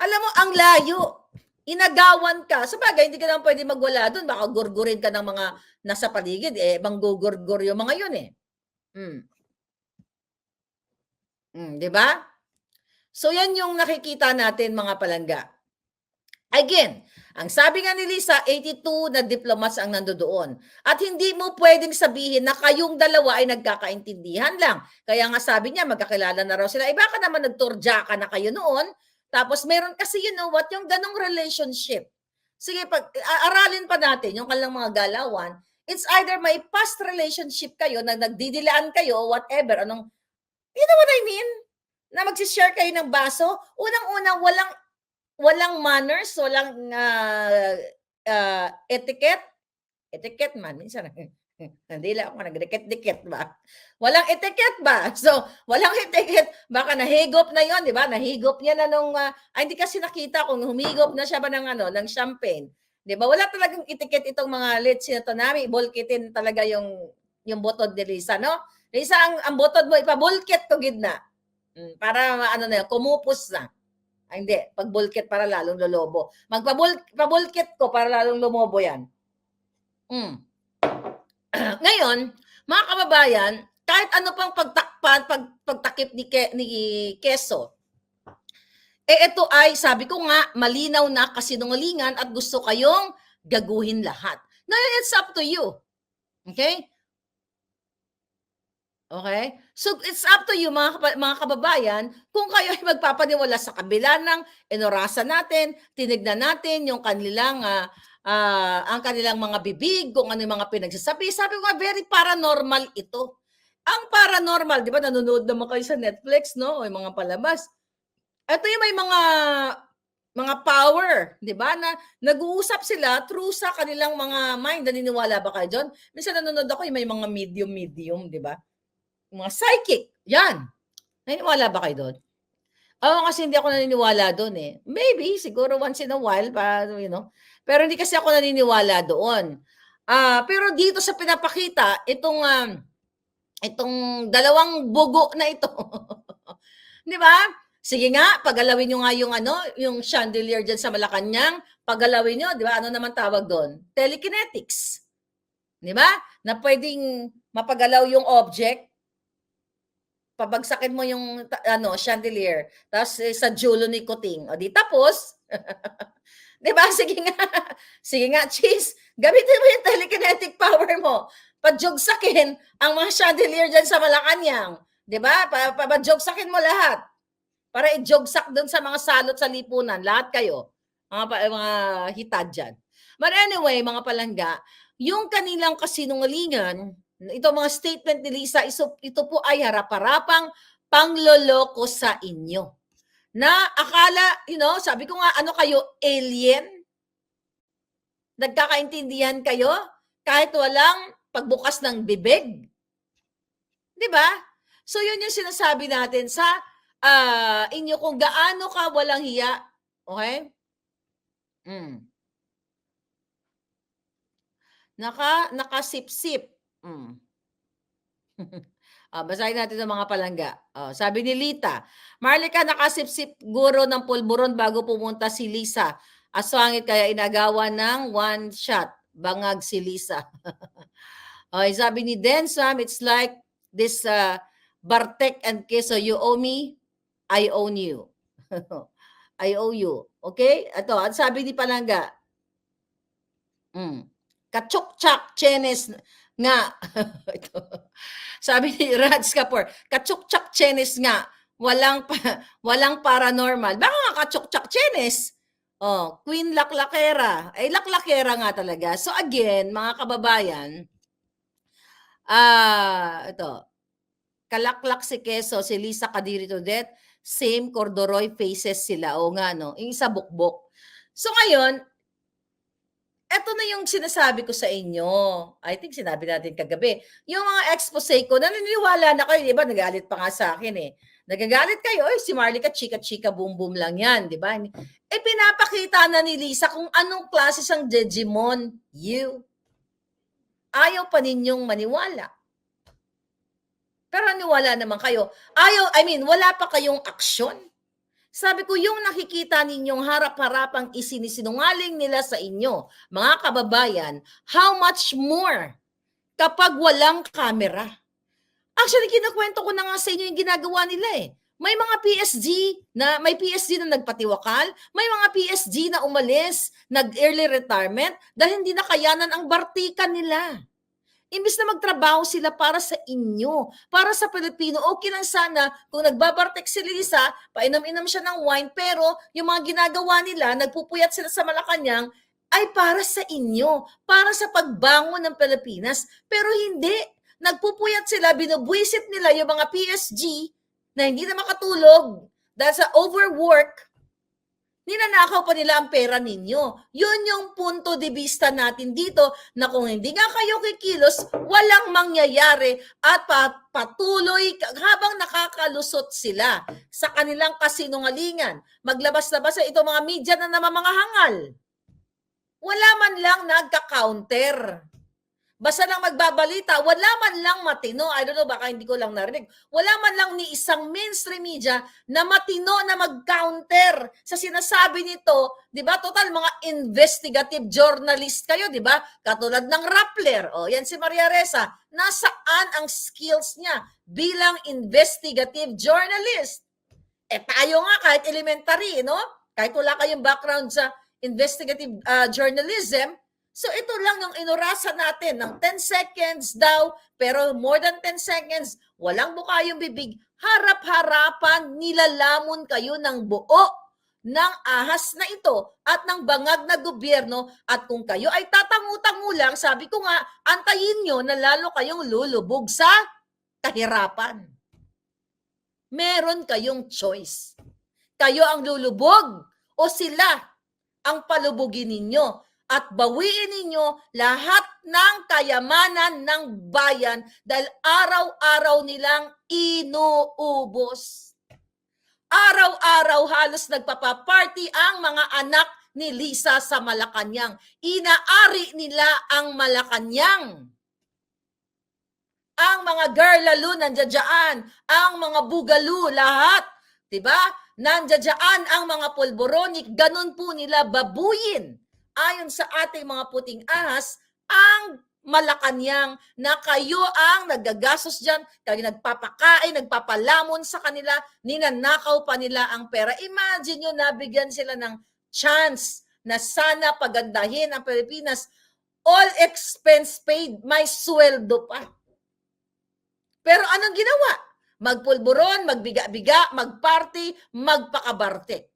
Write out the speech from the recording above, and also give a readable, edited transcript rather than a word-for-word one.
Alam mo, ang layo. Inagawan ka. Sabagay, hindi ka naman pwede magwala doon. Baka gurgurin ka ng mga nasa paligid. Eh, manggugurgur yung mga yun eh. Di ba? So, yan yung nakikita natin mga palangga. Again, ang sabi nga ni Lisa, 82 na diplomats ang nandoon. At hindi mo pwedeng sabihin na kayong dalawa ay nagkakaintindihan lang. Kaya nga sabi niya, magkakilala na raw sila. Eh baka naman nagturja ka na kayo noon. Tapos meron kasi, you know what, yung ganong relationship. Sige, aralin pa natin yung kanilang mga galawan. It's either may past relationship kayo, na nagdidilaan kayo, whatever, anong, you know what I mean? Na magsishare kayo ng baso. Unang-una, walang manners, walang etiquette. Etiquette man, minsan, hindi lang ako nagdikit-dikit ba? Walang etiquette ba? So, walang etiquette. Baka nahigop na yon, di ba? Nahigop niya na nung, hindi kasi nakita kung humigop na siya ba ng, ng champagne. Di ba? Wala talagang etiquette itong mga leads na to namin. Bulkitin talaga yung botod ni Lisa, no? Lisa, ang botod mo, ipabulkit to gidna. Para, na, kumupos na. Ay, hindi. Pagbulkit para lalong lolobo. Magpabulkit ko para lalong lumobo yan. Ngayon, mga kababayan, kahit ano pang pagtakip ni Keso, ito ay, sabi ko nga, malinaw na kasinungalingan at gusto kayong gaguhin lahat. Ngayon, it's up to you. Okay? Okay? So, it's up to you, mga kababayan, kung kayo ay magpapaniwala sa kabila ng inorasan natin, tinignan natin yung kanilang, ang kanilang mga bibig, kung ano yung mga pinagsasabi. Sabi ko nga, very paranormal ito. Ang paranormal, di ba, nanonood naman kayo sa Netflix, no? O yung mga palabas. Ito yung may mga power, di ba, na nag-uusap sila through sa kanilang mga mind. Naniniwala ba kayo dyan? Minsan nanonood ako yung may mga medium, di ba? Mga psychic, yan. Naniniwala ba kayo doon? Oo, kasi hindi ako naniniwala doon eh. Maybe, siguro once in a while, you know. Pero hindi kasi ako naniniwala doon. Pero dito sa pinapakita, itong dalawang bugo na ito. Di ba? Sige nga, pagalawin nyo nga yung chandelier dyan sa Malacanang, pagalawin nyo, di ba? Ano naman tawag doon? Telekinetics. Di ba? Na pwedeng mapagalaw yung object, pabagsakin mo yung chandelier, tapos sa julo ni Kuting. O di tapos, 'di ba? Sige nga, cheese. Gamitin mo yung telekinetic power mo. Pajogsakin ang mga chandelier diyan sa Malacanang, 'di ba? Pabajogsakin mo lahat. Para i-jogsak doon sa mga salot sa lipunan, lahat kayo. Mga hitad diyan. But anyway, mga palangga, yung kanilang kasinungalingan, ito mga statement ni Lisa, ito po ay harap-harapang pangloloko sa inyo. Na akala, sabi ko nga, ano kayo, alien? Nagkakaintindihan kayo? Kahit walang pagbukas ng bibig? Di ba? So yun yung sinasabi natin sa inyo kung gaano ka walang hiya. Okay? Nakasip-sip. Basahin natin ng mga palangga. Sabi ni Lita, Marlica, nakasip-sip guro ng pulburon bago pumunta si Lisa. Aswangit kaya inagawa ng one shot. Bangag si Lisa. Sabi ni Densam, it's like this Bartek and Keso, you owe me, I own you. I owe you. Okay? Ito, sabi ni Palangga, kachuk-chak, chenes nga. Ito. Sabi ni Raj Kapoor, kachuk-chak, chenes nga. Walang paranormal. Baka nga kachuk-chak, chenes. Queen Laklakera. Ay, Laklakera nga talaga. So again, mga kababayan, ito, kalaklak si Keso, si Lisa Kadiri to death, same corduroy faces sila. O nga, no? Yung isa bukbok. So ngayon, eto na yung sinasabi ko sa inyo. I think sinabi natin kagabi. Yung mga expose ko, naniniwala na kayo, di ba? Nagalit pa nga sa akin eh. Nagagalit kayo, si Marlica, chika-chika, boom-boom lang yan, di ba? Pinapakita na ni Lisa kung anong klase siyang Digimon. Ayaw pa ninyong maniwala. Pero niwala naman kayo. Wala pa kayong aksyon. Sabi ko, yung nakikita ninyong harap-harapang isinisinungaling nila sa inyo, mga kababayan, how much more kapag walang camera? Actually, kinukwento ko na nga sa inyo yung ginagawa nila eh. May PSG na nagpatiwakal, may mga PSG na umalis, nag-early retirement dahil hindi na kayanan ang bartika nila. Imbis na magtrabaho sila para sa inyo, para sa Pilipino, okay lang sana kung nagbabartek si Lisa, painom-inom siya ng wine, pero yung mga ginagawa nila, nagpupuyat sila sa Malacanang, ay para sa inyo, para sa pagbangon ng Pilipinas. Pero hindi, nagpupuyat sila, binubwisit nila yung mga PSG na hindi na makatulog dahil sa overwork, ninanakaw pa nila ang pera ninyo. Yun yung punto de vista natin dito na kung hindi nga kayo kikilos, walang mangyayari at patuloy habang nakakalusot sila sa kanilang kasinungalingan. Maglabas-labas sa itong mga media na namamahangal. Wala man lang nagka-counter. Basta lang magbabalita, wala man lang matino. I don't know, baka hindi ko lang narinig. Wala man lang ni isang mainstream media na matino na mag-counter sa sinasabi nito. Di ba? Total, mga investigative journalist kayo, di ba? Katulad ng Rappler. O, yan si Maria Ressa. Nasaan ang skills niya bilang investigative journalist? Tayo nga, kahit elementary, no? Kahit wala kayong background sa investigative journalism, so ito lang yung inurasan natin ng 10 seconds daw, pero more than 10 seconds, walang buka yung bibig, harap-harapan, nilalamon kayo ng buo ng ahas na ito at ng bangag na gobyerno, at kung kayo ay tatangu-tangu lang, sabi ko nga, antayin nyo na lalo kayong lulubog sa kahirapan. Meron kayong choice. Kayo ang lulubog o sila ang palubugin ninyo at bawiin ninyo lahat ng kayamanan ng bayan dahil araw-araw nilang inuubos. Araw-araw halos nagpapaparty ang mga anak ni Lisa sa Malacanang. Inaari nila ang Malacanang. Ang mga garlalo nandiyan, ang mga bugalu, lahat. Diba? Nandiyan ang mga polboronic, ganun po nila babuyin. Ayon sa ating mga puting ahas, ang Malacanang na kayo ang naggagastos dyan, kayo nagpapakain, nagpapalamon sa kanila, ninanakaw pa nila ang pera. Imagine nyo, nabigyan sila ng chance na sana pagandahin ang Pilipinas. All expense paid, may sweldo pa. Pero anong ginawa? Magpulburon, magbiga-biga, magparty, magpakabarte.